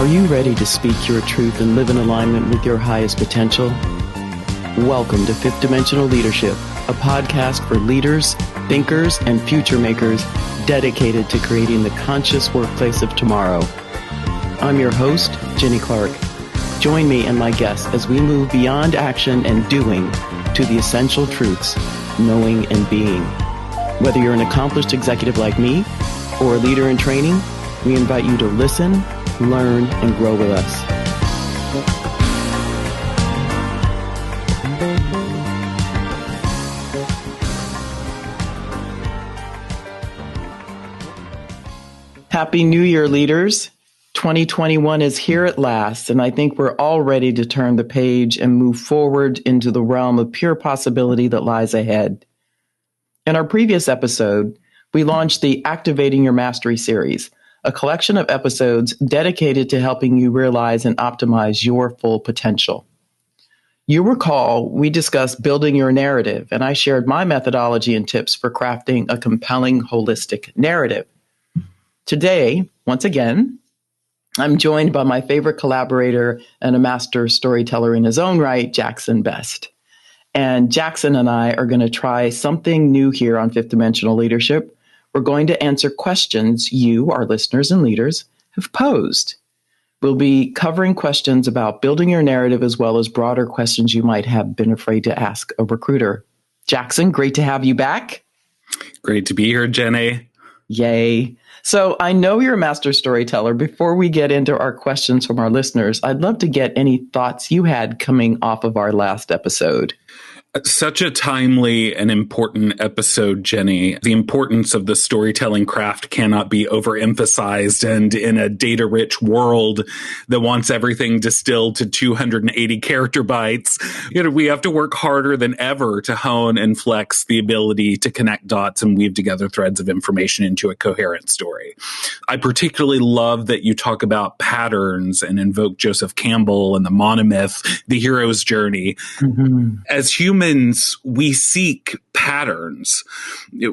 Are you ready to speak your truth and live in alignment with your highest potential? Welcome to Fifth Dimensional Leadership, a podcast for leaders, thinkers, and future makers dedicated to creating the conscious workplace of tomorrow. I'm your host, Ginny Clarke. Join me and my guests as we move beyond action and doing to the essential truths, knowing and being. Whether you're an accomplished executive like me or a leader in training, we invite you to listen, learn, and grow with us. Happy New Year, leaders. 2021 is here at last, and I think we're all ready to turn the page and move forward into the realm of pure possibility that lies ahead. In our previous episode, we launched the Activating Your Mastery series, a collection of episodes dedicated to helping you realize and optimize your full potential. You recall we discussed building your narrative, and I shared my methodology and tips for crafting a compelling, holistic narrative. Today, once again, I'm joined by my favorite collaborator and a master storyteller in his own right, Jackson Best. And Jackson and I are going to try something new here on Fifth Dimensional Leadership. We're going to answer questions you, our listeners and leaders, have posed. We'll be covering questions about building your narrative as well as broader questions you might have been afraid to ask a recruiter. Jackson, great to have you back. Great to be here, Jenny. Yay. So I know you're a master storyteller. Before we get into our questions from our listeners, I'd love to get any thoughts you had coming off of our last episode. Such a timely and important episode, Jenny. The importance of the storytelling craft cannot be overemphasized. And in a data-rich world that wants everything distilled to 280 character bytes, we have to work harder than ever to hone and flex the ability to connect dots and weave together threads of information into a coherent story. I particularly love that you talk about patterns and invoke Joseph Campbell and the monomyth, the hero's journey. Mm-hmm. As humans, we seek patterns.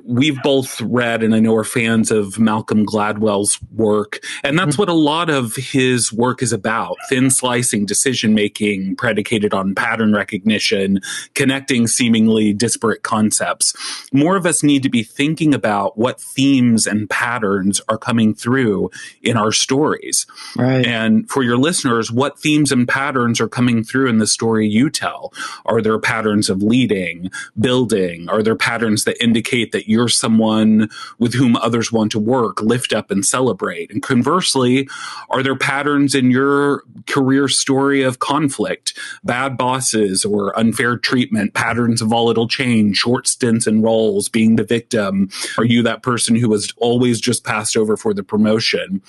We've both read, and I know we're fans of Malcolm Gladwell's work, and that's what a lot of his work is about. Thin slicing decision-making predicated on pattern recognition, connecting seemingly disparate concepts. More of us need to be thinking about what themes and patterns are coming through in our stories. Right. And for your listeners, what themes and patterns are coming through in the story you tell? Are there patterns of leading, building? Are there patterns that indicate that you're someone with whom others want to work, lift up, and celebrate? And conversely, are there patterns in your career story of conflict, bad bosses or unfair treatment, patterns of volatile change, short stints in roles, being the victim? Are you that person who was always just passed over for the promotion?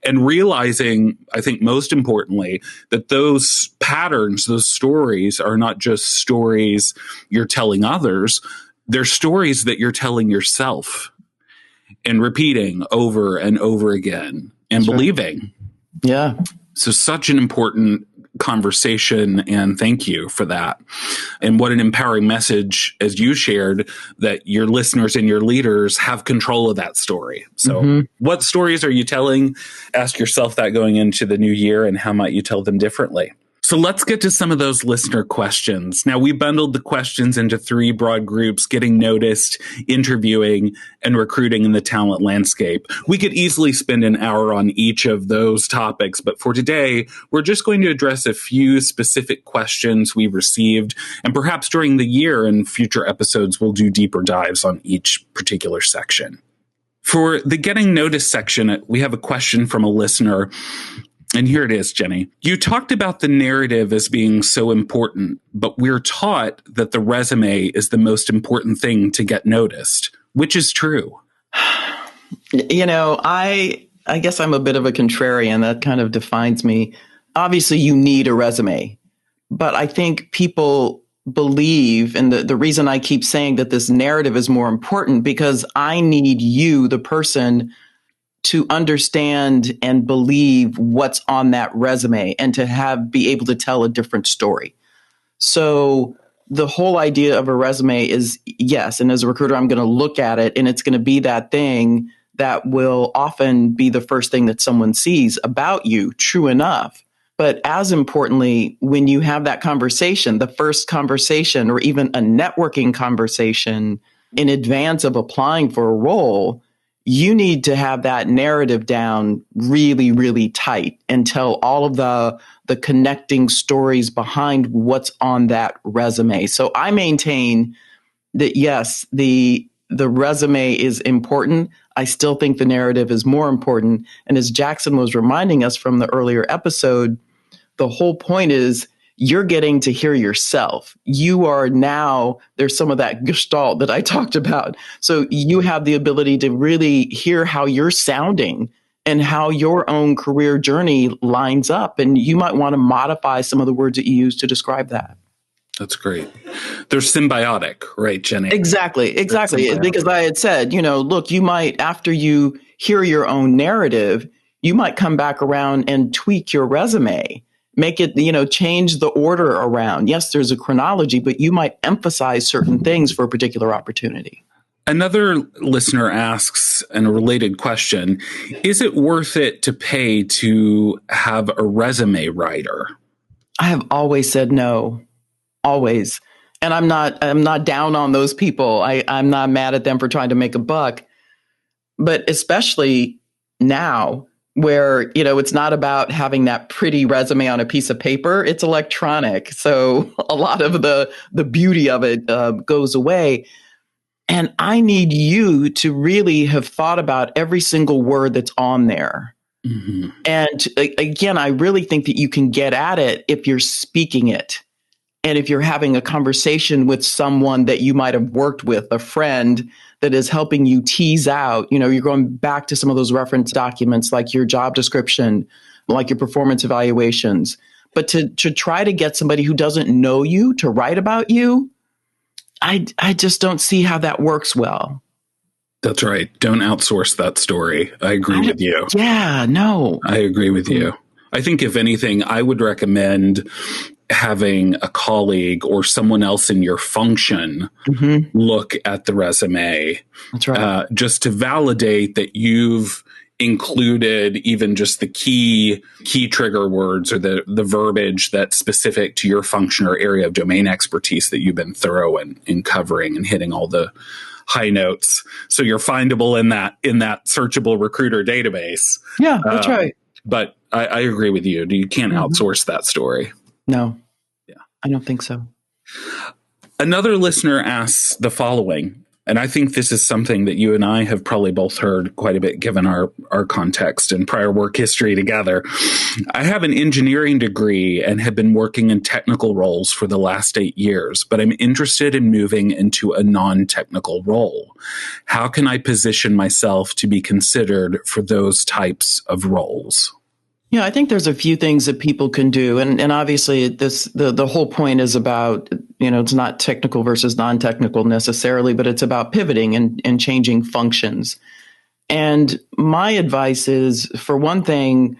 And realizing, I think most importantly, that those patterns, those stories are not just stories you're telling others, they're stories that you're telling yourself and repeating over and over again and That's believing. Right. Yeah. So such an important conversation, and thank you for that. And what an empowering message, as you shared, that your listeners and your leaders have control of that story. So what stories are you telling? Ask yourself that going into the new year, and how might you tell them differently? So let's get to some of those listener questions. Now, we bundled the questions into 3 broad groups: getting noticed, interviewing, and recruiting in the talent landscape. We could easily spend an hour on each of those topics, but for today, we're just going to address a few specific questions we received, and perhaps during the year and future episodes, we'll do deeper dives on each particular section. For the getting noticed section, we have a question from a listener. And here it is, Jenny. You talked about the narrative as being so important, but we're taught that the resume is the most important thing to get noticed. Which is true? I guess I'm a bit of a contrarian. That kind of defines me. Obviously, you need a resume, but I think people believe, and the reason I keep saying that this narrative is more important, because I need you, the person, to understand and believe what's on that resume and to be able to tell a different story. So the whole idea of a resume is, yes, and as a recruiter, I'm going to look at it and it's going to be that thing that will often be the first thing that someone sees about you, true enough. But as importantly, when you have that conversation, the first conversation or even a networking conversation in advance of applying for a role, you need to have that narrative down really, really tight and tell all of the connecting stories behind what's on that resume. So I maintain that, yes, the resume is important. I still think the narrative is more important. And as Jackson was reminding us from the earlier episode, the whole point is you're getting to hear yourself. You are now, there's some of that gestalt that I talked about. So you have the ability to really hear how you're sounding and how your own career journey lines up. And you might want to modify some of the words that you use to describe that. That's great. They're symbiotic, right, Jenny? Exactly. Because I had said, look, you might, after you hear your own narrative, you might come back around and tweak your resume, make it, change the order around. Yes, there's a chronology, but you might emphasize certain things for a particular opportunity. Another listener asks, and a related question, is it worth it to pay to have a resume writer? I have always said no. Always. And I'm not down on those people. I'm not mad at them for trying to make a buck. But especially now where, it's not about having that pretty resume on a piece of paper. It's electronic. So a lot of the beauty of it goes away. And I need you to really have thought about every single word that's on there. Mm-hmm. And again, I really think that you can get at it if you're speaking it. And if you're having a conversation with someone that you might have worked with, a friend that is helping you tease out, you're going back to some of those reference documents like your job description, like your performance evaluations. But to try to get somebody who doesn't know you to write about you, I just don't see how that works well. That's right. Don't outsource that story. I agree with you. Yeah, no. I agree with you. I think if anything, I would recommend having a colleague or someone else in your function look at the resume. That's right. Just to validate that you've included even just the key trigger words or the verbiage that's specific to your function or area of domain expertise that you've been thorough in covering and hitting all the high notes. So you're findable in that searchable recruiter database. Yeah, that's right. But I agree with you. You can't outsource that story. No. Yeah, I don't think so. Another listener asks the following, and I think this is something that you and I have probably both heard quite a bit given our context and prior work history together. I have an engineering degree and have been working in technical roles for the last 8 years, but I'm interested in moving into a non-technical role. How can I position myself to be considered for those types of roles? Yeah, I think there's a few things that people can do. And obviously the whole point is about, it's not technical versus non-technical necessarily, but it's about pivoting and changing functions. And my advice is, for one thing,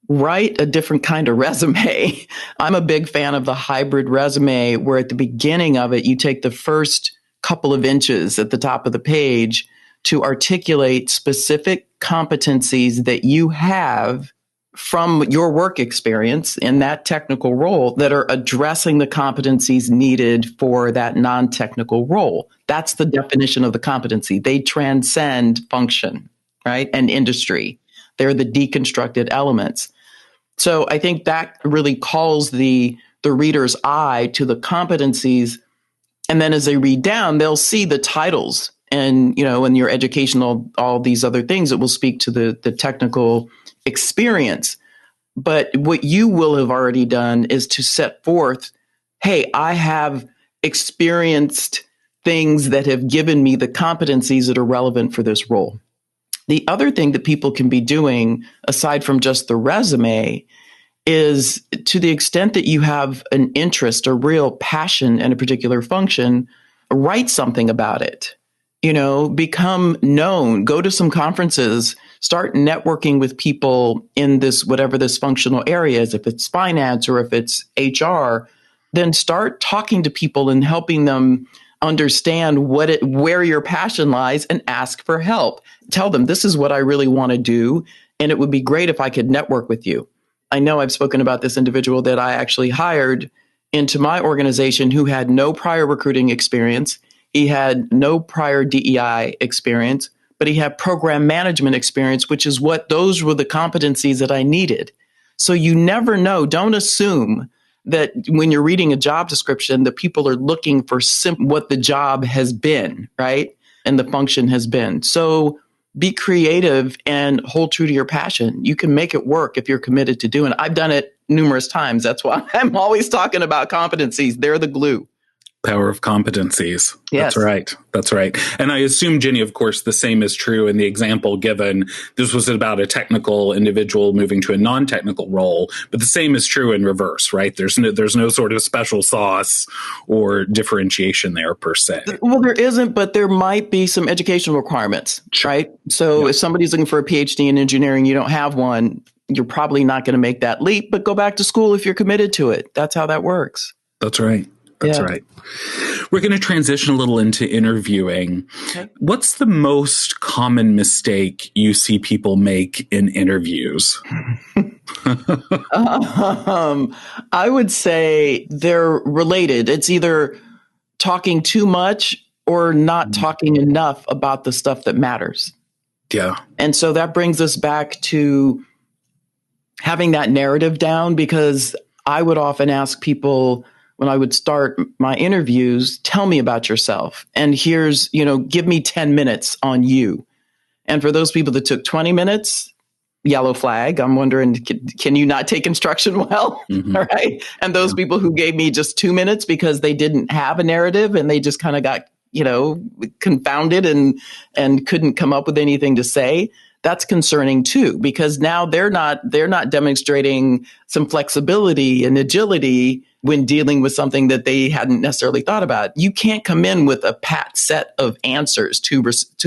write a different kind of resume. I'm a big fan of the hybrid resume, where at the beginning of it, you take the first couple of inches at the top of the page to articulate specific competencies that you have from your work experience in that technical role that are addressing the competencies needed for that non-technical role. That's the definition of the competency. They transcend function, right? And industry. They're the deconstructed elements. So I think that really calls the reader's eye to the competencies. And then as they read down, they'll see the titles and, in your educational, all these other things that will speak to the technical experience. But what you will have already done is to set forth, hey, I have experienced things that have given me the competencies that are relevant for this role. The other thing that people can be doing, aside from just the resume, is, to the extent that you have an interest, a real passion in a particular function, write something about it. Become known, go to some conferences, start networking with people in this, whatever this functional area is. If it's finance or if it's HR, then start talking to people and helping them understand where your passion lies and ask for help. Tell them, this is what I really want to do. And it would be great if I could network with you. I know I've spoken about this individual that I actually hired into my organization who had no prior recruiting experience. He had no prior DEI experience, but he had program management experience, those were the competencies that I needed. So you never know. Don't assume that when you're reading a job description, that people are looking for what the job has been, right? And the function has been. So be creative and hold true to your passion. You can make it work if you're committed to doing it. I've done it numerous times. That's why I'm always talking about competencies. They're the glue. Power of competencies. Yes. That's right. That's right. And I assume, Ginny, of course, the same is true in the example given. This was about a technical individual moving to a non-technical role, but the same is true in reverse, right? There's no sort of special sauce or differentiation there per se. Well, there isn't, but there might be some educational requirements, right? So if somebody's looking for a PhD in engineering, you don't have one, you're probably not going to make that leap, but go back to school if you're committed to it. That's how that works. That's right. That's right. We're going to transition a little into interviewing. Okay. What's the most common mistake you see people make in interviews? I would say they're related. It's either talking too much or not talking enough about the stuff that matters. Yeah. And so that brings us back to having that narrative down, because I would often ask people, when I would start my interviews, tell me about yourself. And here's, give me 10 minutes on you. And for those people that took 20 minutes, yellow flag. I'm wondering, can you not take instruction well? Mm-hmm. All right. And those people who gave me just 2 minutes because they didn't have a narrative and they just kind of got, confounded and couldn't come up with anything to say. That's concerning too, because now they're not demonstrating some flexibility and agility when dealing with something that they hadn't necessarily thought about. You can't come in with a pat set of answers to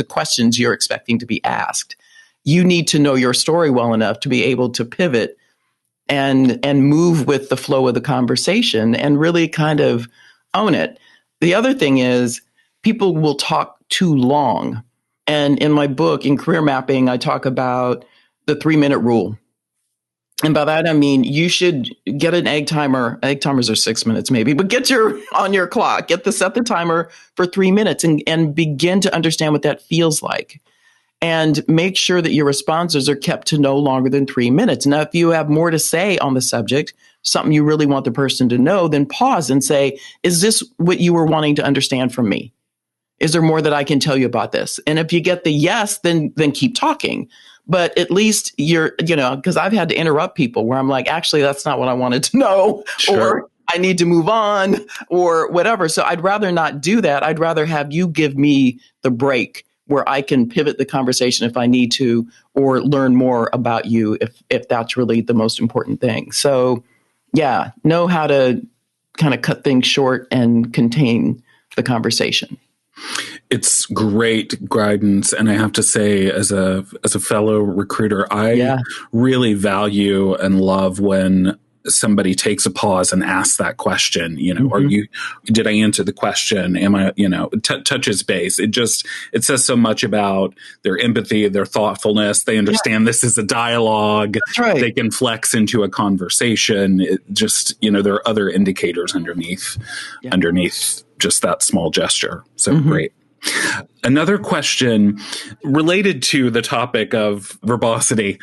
questions you're expecting to be asked. You need to know your story well enough to be able to pivot and move with the flow of the conversation and really kind of own it. The other thing is people will talk too long. And in my book, in Career Mapping, I talk about the 3-minute rule. And by that, I mean, you should get an egg timer. Egg timers are 6 minutes maybe, but on your clock, set the timer for 3 minutes and begin to understand what that feels like. And make sure that your responses are kept to no longer than 3 minutes. Now, if you have more to say on the subject, something you really want the person to know, then pause and say, is this what you were wanting to understand from me? Is there more that I can tell you about this? And if you get the yes, then keep talking. But at least because I've had to interrupt people where I'm like, actually, that's not what I wanted to know. Sure. Or I need to move on or whatever. So I'd rather not do that. I'd rather have you give me the break where I can pivot the conversation if I need to, or learn more about you if that's really the most important thing. So yeah, know how to kind of cut things short and contain the conversation. It's great guidance. And I have to say, as a fellow recruiter, I really value and love when somebody takes a pause and asks that question, mm-hmm. Did I answer the question? Am I, touches base. It says so much about their empathy, their thoughtfulness. They understand this is a dialogue. That's right. They can flex into a conversation. It just, there are other indicators underneath just that small gesture. So mm-hmm. Great. Another question related to the topic of verbosity.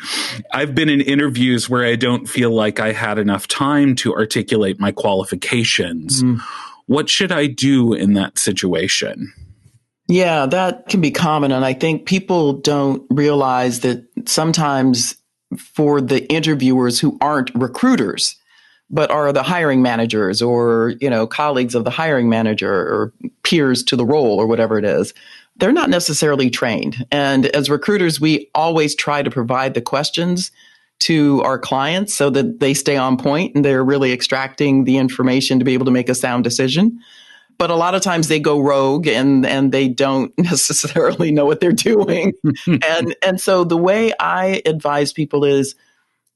I've been in interviews where I don't feel like I had enough time to articulate my qualifications. Mm. What should I do in that situation? Yeah, that can be common. And I think people don't realize that sometimes for the interviewers who aren't recruiters, but are the hiring managers or, colleagues of the hiring manager or peers to the role or whatever it is, they're not necessarily trained. And as recruiters, we always try to provide the questions to our clients so that they stay on point and they're really extracting the information to be able to make a sound decision. But a lot of times they go rogue and they don't necessarily know what they're doing. and so the way I advise people is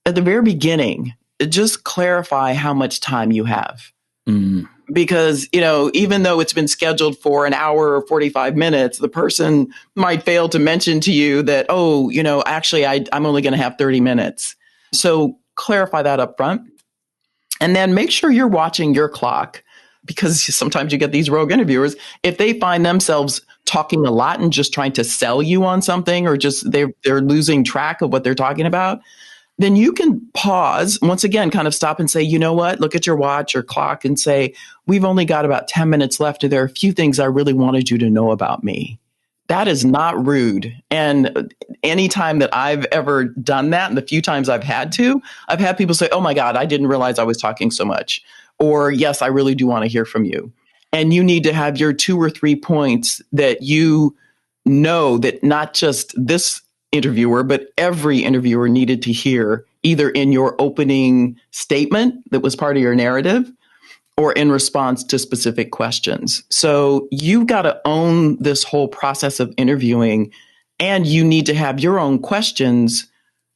at the very beginning, just clarify how much time you have. Mm. because, even though it's been scheduled for an hour or 45 minutes, the person might fail to mention to you that, actually, I'm only going to have 30 minutes. So clarify that up front. And then make sure you're watching your clock, because sometimes you get these rogue interviewers. If they find themselves talking a lot and just trying to sell you on something, or just they're losing track of what they're talking about, then you can pause, once again, kind of stop and say, you know what, look at your watch or clock and say, we've only got about 10 minutes left. There are a few things I really wanted you to know about me. That is not rude. And anytime that I've ever done that, and the few times I've had people say, oh my God, I didn't realize I was talking so much. Or yes, I really do want to hear from you. And you need to have your 2 or 3 points that you know that not just this interviewer, but every interviewer needed to hear, either in your opening statement that was part of your narrative or in response to specific questions. So you've got to own this whole process of interviewing, and you need to have your own questions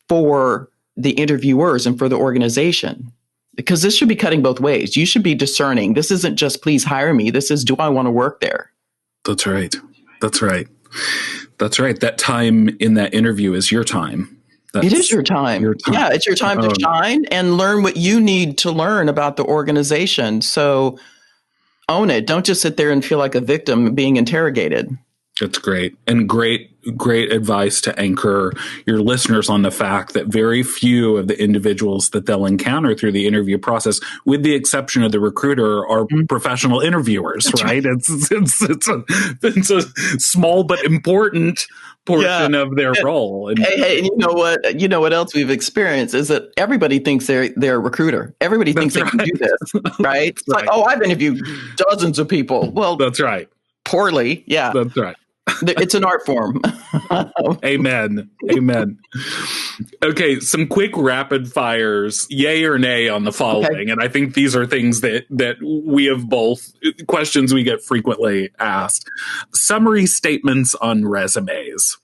for the interviewers and for the organization, because this should be cutting both ways. You should be discerning. This isn't just please hire me. This is, do I want to work there? That's right. That's right. That's right. That time in that interview is your time. It is your time. Yeah, it's your time to shine and learn what you need to learn about the organization. So own it. Don't just sit there and feel like a victim being interrogated. That's great. And great advice to anchor your listeners on the fact that very few of the individuals that they'll encounter through the interview process, with the exception of the recruiter, are professional interviewers, right? It's a small but important portion of their role. And hey, you know what? You know what else we've experienced is that everybody thinks they're a recruiter. Everybody thinks they can do this, right? It's like, oh, I've interviewed dozens of people. Well, that's right. Poorly, yeah. That's right. It's an art form. Amen. Amen. Okay, some quick rapid fires, yay or nay on the following. Okay. And I think these are things that we have both, questions we get frequently asked. Summary statements on resumes.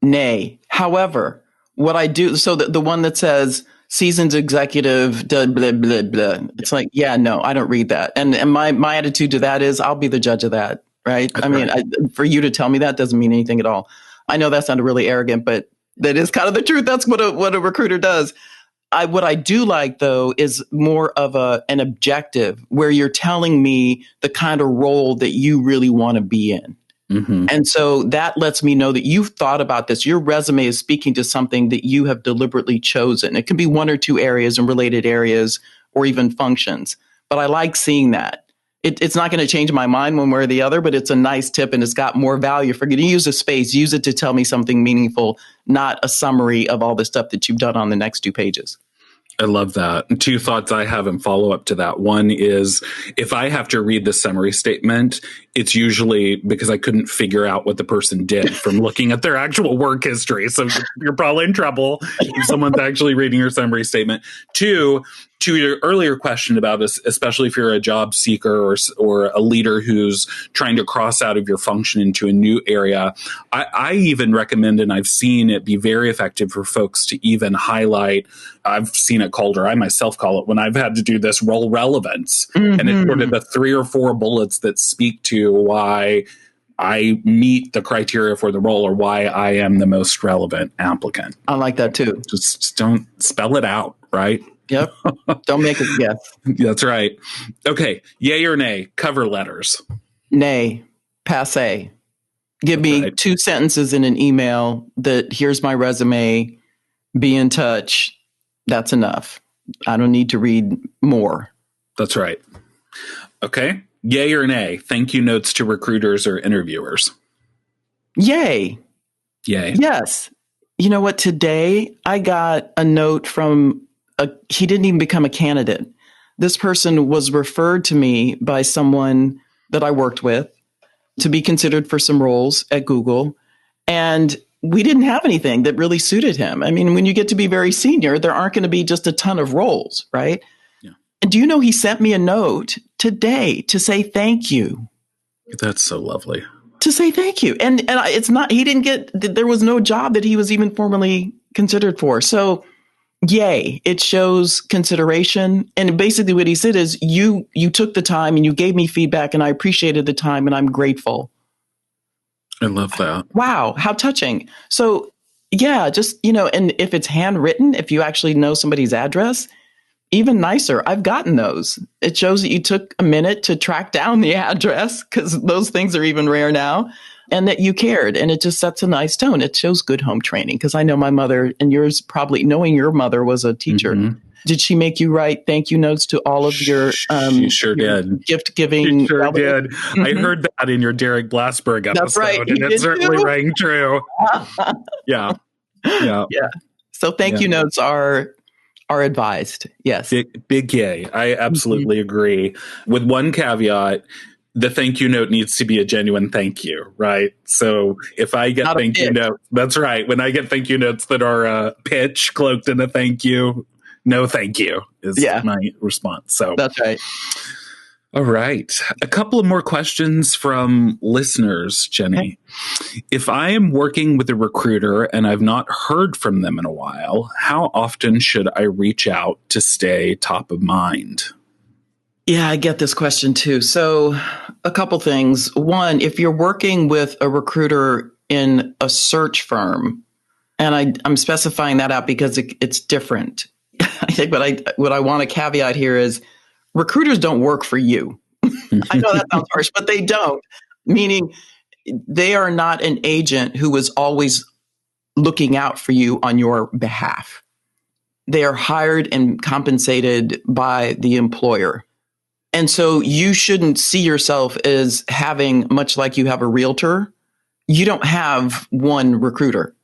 Nay. However, what I do, so the one that says seasoned executive, blah, blah, blah, blah. It's like, yeah, no, I don't read that. And my attitude to that is I'll be the judge of that. Right. I mean, for you to tell me that doesn't mean anything at all. I know that sounded really arrogant, but that is kind of the truth. That's what a recruiter does. What I do like, though, is more of an objective where you're telling me the kind of role that you really want to be in. Mm-hmm. And so that lets me know that you've thought about this. Your resume is speaking to something that you have deliberately chosen. It can be 1 or 2 areas and related areas or even functions. But I like seeing that. It's not going to change my mind one way or the other, but it's a nice tip and it's got more value. For you to use a space, use it to tell me something meaningful, not a summary of all the stuff that you've done on the next 2 pages. I love that. 2 thoughts I have in follow up to that. One is, if I have to read the summary statement, it's usually because I couldn't figure out what the person did from looking at their actual work history. So you're probably in trouble if someone's actually reading your summary statement. 2, to your earlier question about this, especially if you're a job seeker or a leader who's trying to cross out of your function into a new area, I even recommend, and I've seen it be very effective for folks to even highlight, I've seen it called, or I myself call it, when I've had to do this, role relevance. Mm-hmm. And it's sort of the 3 or 4 bullets that speak to why I meet the criteria for the role or why I am the most relevant applicant. I like that too. Just don't spell it out, right? Yep. Don't make it guess. That's right. Okay. Yay or nay? Cover letters. Nay. Passe. Give me 2 sentences in an email that here's my resume. Be in touch. That's enough. I don't need to read more. That's right. Okay. Yay or nay? Thank you notes to recruiters or interviewers. Yay. Yay. Yes. You know what? Today I got a note from he didn't even become a candidate. This person was referred to me by someone that I worked with to be considered for some roles at Google. And we didn't have anything that really suited him. I mean, when you get to be very senior, there aren't going to be just a ton of roles, right? Yeah. And do you know, he sent me a note today to say thank you. That's so lovely. To say thank you. And it's not, he didn't get, there was no job that he was even formally considered for. So Yay. It shows consideration. And basically what he said is you took the time and you gave me feedback and I appreciated the time and I'm grateful. I love that. Wow. How touching. So yeah, just, and if it's handwritten, if you actually know somebody's address, even nicer. I've gotten those. It shows that you took a minute to track down the address because those things are even rare now. And that you cared. And it just sets a nice tone. It shows good home training because I know my mother and yours probably knowing your mother was a teacher. Mm-hmm. Did she make you write thank you notes to all of your she sure did. Gift giving? She sure did. Mm-hmm. I heard that in your Derek Glassberg episode. That's right. And it certainly rang true. Yeah. So thank you notes are advised. Yes. Big yay. I absolutely agree. With one caveat. The thank you note needs to be a genuine thank you, right? So if I get thank you notes, that's right. When I get thank you notes that are a pitch cloaked in a thank you, no thank you is my response. So that's right. All right. A couple of more questions from listeners, Jenny. Okay. If I am working with a recruiter and I've not heard from them in a while, how often should I reach out to stay top of mind? Yeah, I get this question too. So a couple things. One, if you're working with a recruiter in a search firm, and I'm specifying that out because it's different. I think what I want to caveat here is recruiters don't work for you. I know that sounds harsh, but they don't. Meaning they are not an agent who is always looking out for you on your behalf. They are hired and compensated by the employer. And so you shouldn't see yourself as having, much like you have a realtor, you don't have one recruiter.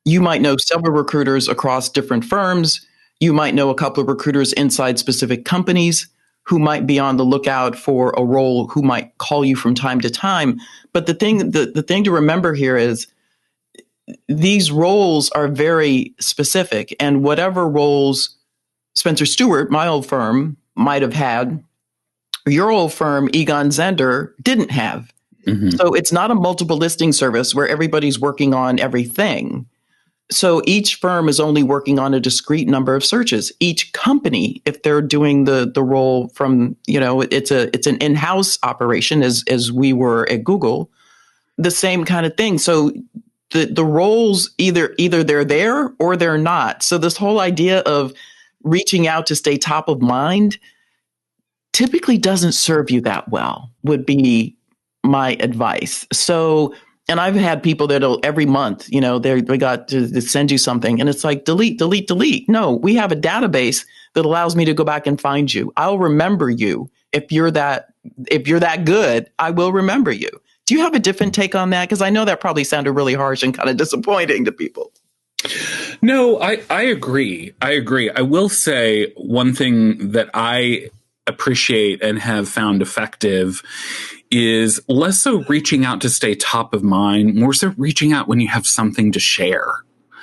You might know several recruiters across different firms. You might know a couple of recruiters inside specific companies who might be on the lookout for a role, who might call you from time to time. But the thing to remember here is these roles are very specific. And whatever roles Spencer Stewart, my old firm, might have had, your old firm, Egon Zender, didn't have. Mm-hmm. So it's not a multiple listing service where everybody's working on everything. So each firm is only working on a discrete number of searches. Each company, if they're doing the role from, it's an in-house operation as we were at Google, the same kind of thing. So the roles either they're there or they're not. So this whole idea of reaching out to stay top of mind typically doesn't serve you that well, would be my advice. So, and I've had people that'll every month, they got to send you something and it's like, delete, delete, delete. No, we have a database that allows me to go back and find you. I'll remember you. If you're that good, I will remember you. Do you have a different take on that? Because I know that probably sounded really harsh and kind of disappointing to people. No, I agree. I will say one thing that I appreciate and have found effective is less so reaching out to stay top of mind, more so reaching out when you have something to share.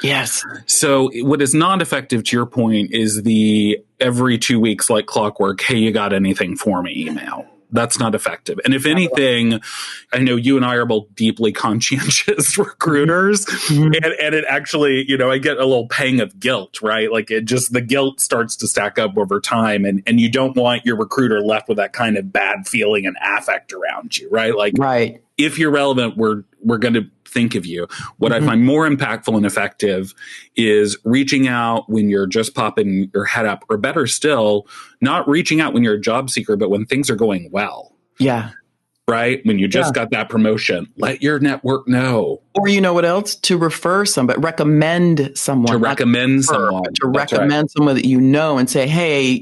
Yes. So what is not effective, to your point, is the every 2 weeks like clockwork, hey, you got anything for me email. That's not effective. And if anything, I know you and I are both deeply conscientious recruiters. Mm-hmm. And it actually, I get a little pang of guilt, right? Like the guilt starts to stack up over time. And you don't want your recruiter left with that kind of bad feeling and affect around you, right? Like, right. If you're relevant, we're going to think of you. What I find more impactful and effective is reaching out when you're just popping your head up, or better still, not reaching out when you're a job seeker, but when things are going well. Yeah. Right? When you just got that promotion, let your network know. Or you know what else? To refer somebody, recommend someone. To recommend someone. To recommend someone that you know and say, hey,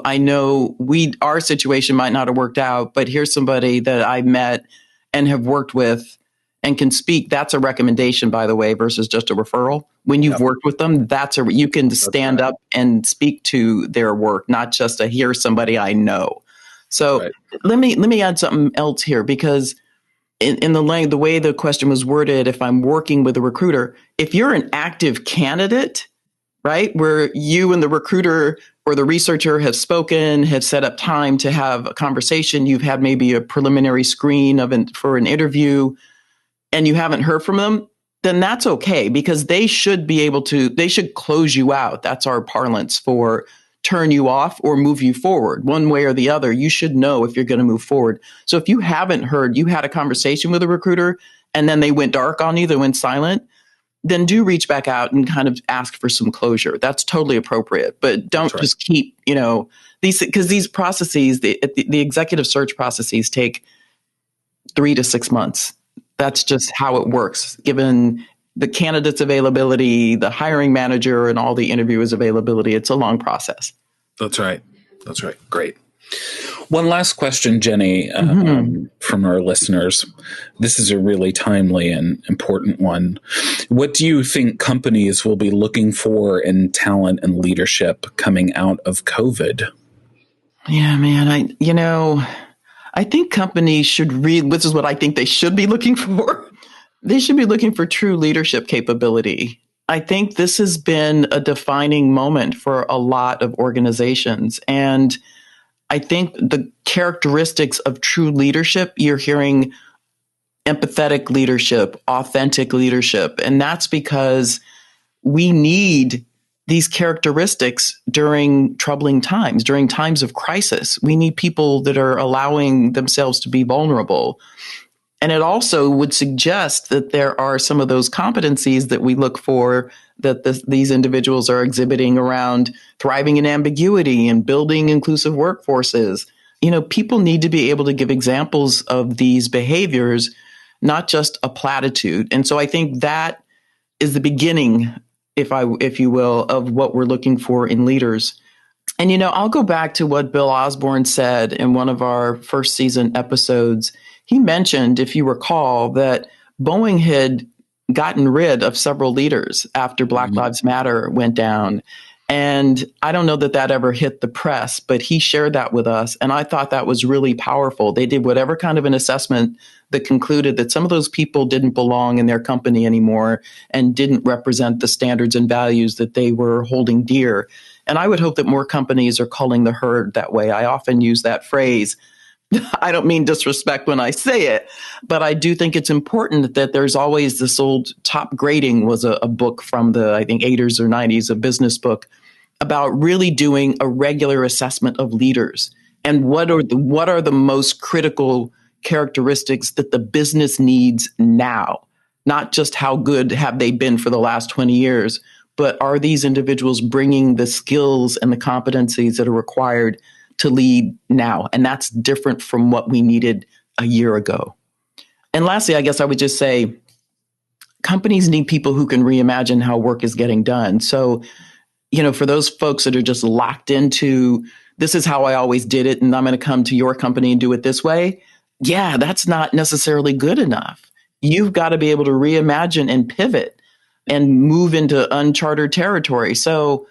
I know our situation might not have worked out, but here's somebody that I met and have worked with and can speak. That's a recommendation, by the way, versus just a referral. When you've worked with them, you can stand up and speak to their work, not just here's somebody I know. So let me add something else here, because in the way the question was worded, if I'm working with a recruiter, if you're an active candidate, right, where you and the recruiter or the researcher have spoken, have set up time to have a conversation, you've had maybe a preliminary screen for an interview, and you haven't heard from them, then that's okay, because they should be able to, they should close you out. That's our parlance for turn you off or move you forward. One way or the other, you should know if you're going to move forward. So if you haven't heard, you had a conversation with a recruiter and then they went dark on you, they went silent, then do reach back out and kind of ask for some closure. That's totally appropriate. But don't just keep, these, because these processes, the executive search processes take 3 to 6 months. That's just how it works, given the candidate's availability, the hiring manager, and all the interviewers' availability. It's a long process. That's right. Great. One last question, Jenny, from our listeners. This is a really timely and important one. What do you think companies will be looking for in talent and leadership coming out of COVID? Yeah, man. I think companies should this is what I think they should be looking for. They should be looking for true leadership capability. I think this has been a defining moment for a lot of organizations. And I think the characteristics of true leadership, you're hearing empathetic leadership, authentic leadership. And that's because we need these characteristics during troubling times, during times of crisis. We need people that are allowing themselves to be vulnerable. And it also would suggest that there are some of those competencies that we look for that these individuals are exhibiting around thriving in ambiguity and building inclusive workforces. People need to be able to give examples of these behaviors, not just a platitude. And so I think that is the beginning, if you will, of what we're looking for in leaders. And, I'll go back to what Bill Osborne said in one of our first season episodes. He mentioned, if you recall, that Boeing had gotten rid of several leaders after Black Lives Matter went down. And I don't know that ever hit the press, but he shared that with us. And I thought that was really powerful. They did whatever kind of an assessment that concluded that some of those people didn't belong in their company anymore and didn't represent the standards and values that they were holding dear. And I would hope that more companies are culling the herd that way. I often use that phrase. I don't mean disrespect when I say it, but I do think it's important that there's always this old Top Grading was a book from the, I think, 80s or 90s, a business book about really doing a regular assessment of leaders and what are the most critical characteristics that the business needs now, not just how good have they been for the last 20 years, but are these individuals bringing the skills and the competencies that are required to lead now? And that's different from what we needed a year ago. And lastly, I guess I would just say companies need people who can reimagine how work is getting done. So, for those folks that are just locked into, this is how I always did it, and I'm going to come to your company and do it this way. Yeah, that's not necessarily good enough. You've got to be able to reimagine and pivot and move into uncharted territory. So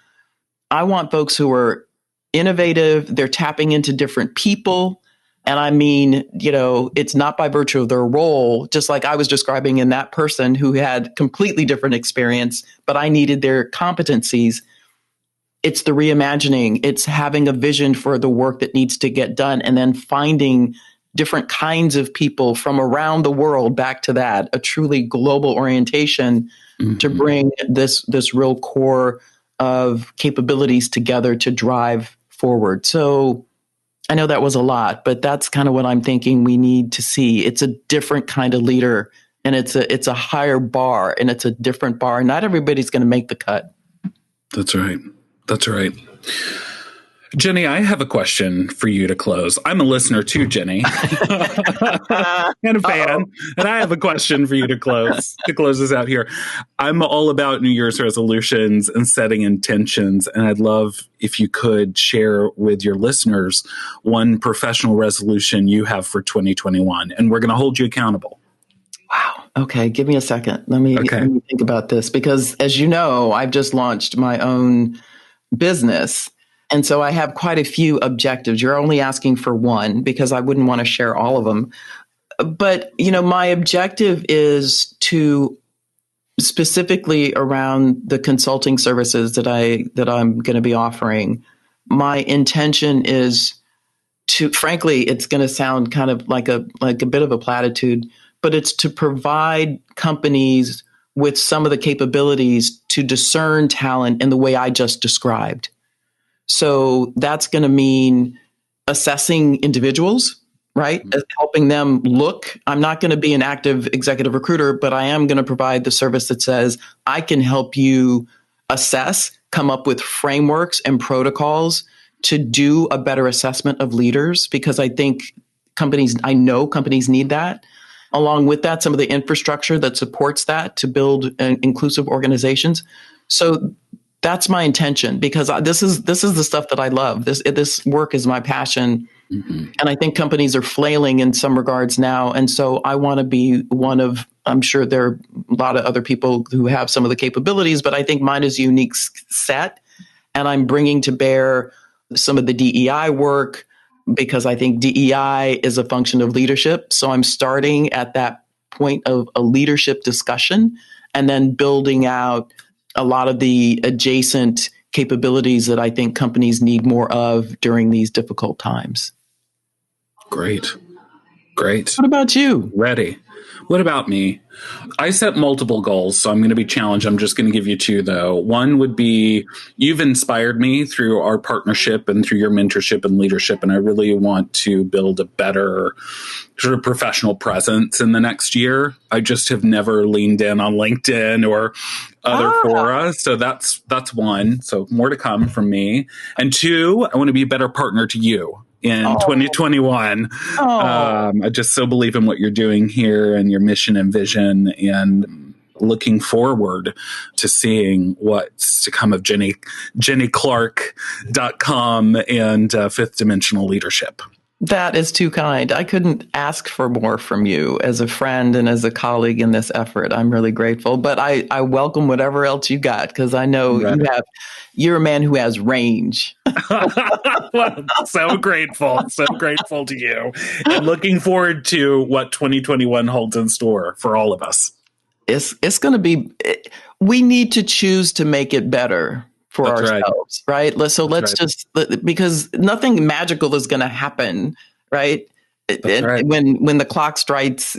I want folks who are innovative, they're tapping into different people. And I mean, it's not by virtue of their role, just like I was describing in that person who had completely different experience, but I needed their competencies. It's the reimagining. It's having a vision for the work that needs to get done and then finding different kinds of people from around the world, back to that, a truly global orientation to bring this real core of capabilities together to drive forward. So I know that was a lot, but that's kind of what I'm thinking we need to see. It's a different kind of leader, and it's a higher bar, and it's a different bar. Not everybody's going to make the cut. That's right. Jenny, I have a question for you to close. I'm a listener too, Jenny, and a fan, and I have a question for you to close us out here. I'm all about New Year's resolutions and setting intentions, and I'd love if you could share with your listeners one professional resolution you have for 2021, and we're going to hold you accountable. Wow. Okay. Give me a second. Let me think about this, because as you know, I've just launched my own business. And so I have quite a few objectives. You're only asking for one because I wouldn't want to share all of them. But, my objective is to specifically around the consulting services that I'm going to be offering. My intention is to, frankly, it's going to sound kind of like a bit of a platitude, but it's to provide companies with some of the capabilities to discern talent in the way I just described. So that's going to mean assessing individuals, right? Helping them look. I'm not going to be an active executive recruiter, but I am going to provide the service that says I can help you assess, come up with frameworks and protocols to do a better assessment of leaders, because I know companies need that. Along with that, some of the infrastructure that supports that to build inclusive organizations. So that's my intention, because this is the stuff that I love. This work is my passion. Mm-hmm. And I think companies are flailing in some regards now. And so I want to be one of, I'm sure there are a lot of other people who have some of the capabilities, but I think mine is a unique set. And I'm bringing to bear some of the DEI work, because I think DEI is a function of leadership. So I'm starting at that point of a leadership discussion and then building out a lot of the adjacent capabilities that I think companies need more of during these difficult times. Great. What about you? Ready. What about me? I set multiple goals, so I'm going to be challenged. I'm just going to give you two, though. One would be, you've inspired me through our partnership and through your mentorship and leadership, and I really want to build a better sort of professional presence in the next year. I just have never leaned in on LinkedIn or other fora, so that's one. So more to come from me. And two, I want to be a better partner to you in 2021. I just so believe in what you're doing here and your mission and vision, and looking forward to seeing what's to come of GinnyClarke.com and Fifth Dimensional Leadership. That is too kind. I couldn't ask for more from you as a friend and as a colleague in this effort. I'm really grateful, but I welcome whatever else you got, because I know you're a man who has range. Well, so grateful to you, and looking forward to what 2021 holds in store for all of us. It's going to be, we need to choose to make it better for ourselves, right? Because nothing magical is going to happen, right? When the clock strikes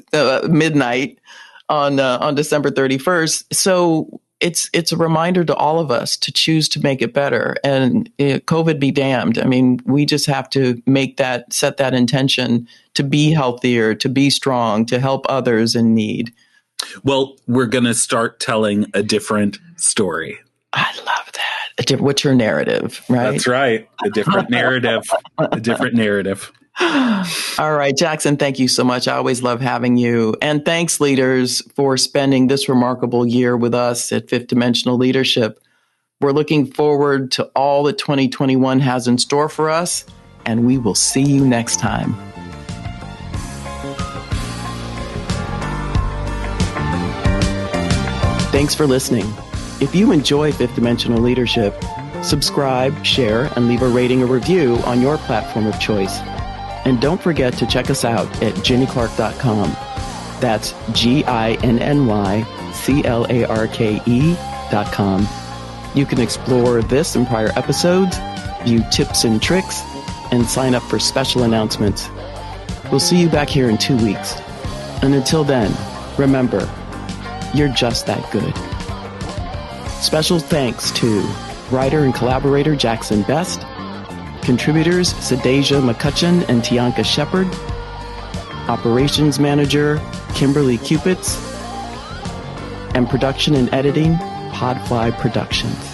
midnight on December 31st. So it's a reminder to all of us to choose to make it better. And COVID be damned. I mean, we just have to set that intention to be healthier, to be strong, to help others in need. Well, we're going to start telling a different story. I love that. What's your narrative, right? That's right. A different narrative. All right, Jackson, thank you so much. I always love having you. And thanks, leaders, for spending this remarkable year with us at Fifth Dimensional Leadership. We're looking forward to all that 2021 has in store for us, and we will see you next time. Thanks for listening. If you enjoy Fifth Dimensional Leadership, subscribe, share, and leave a rating or review on your platform of choice. And don't forget to check us out at GinnyClarke.com. That's GINNYCLARKE.com. You can explore this and prior episodes, view tips and tricks, and sign up for special announcements. We'll see you back here in 2 weeks. And until then, remember, you're just that good. Special thanks to writer and collaborator Jackson Best, contributors Sadasia McCutcheon and Tianka Shepard, operations manager Kimberly Cupits, and production and editing Podfly Productions.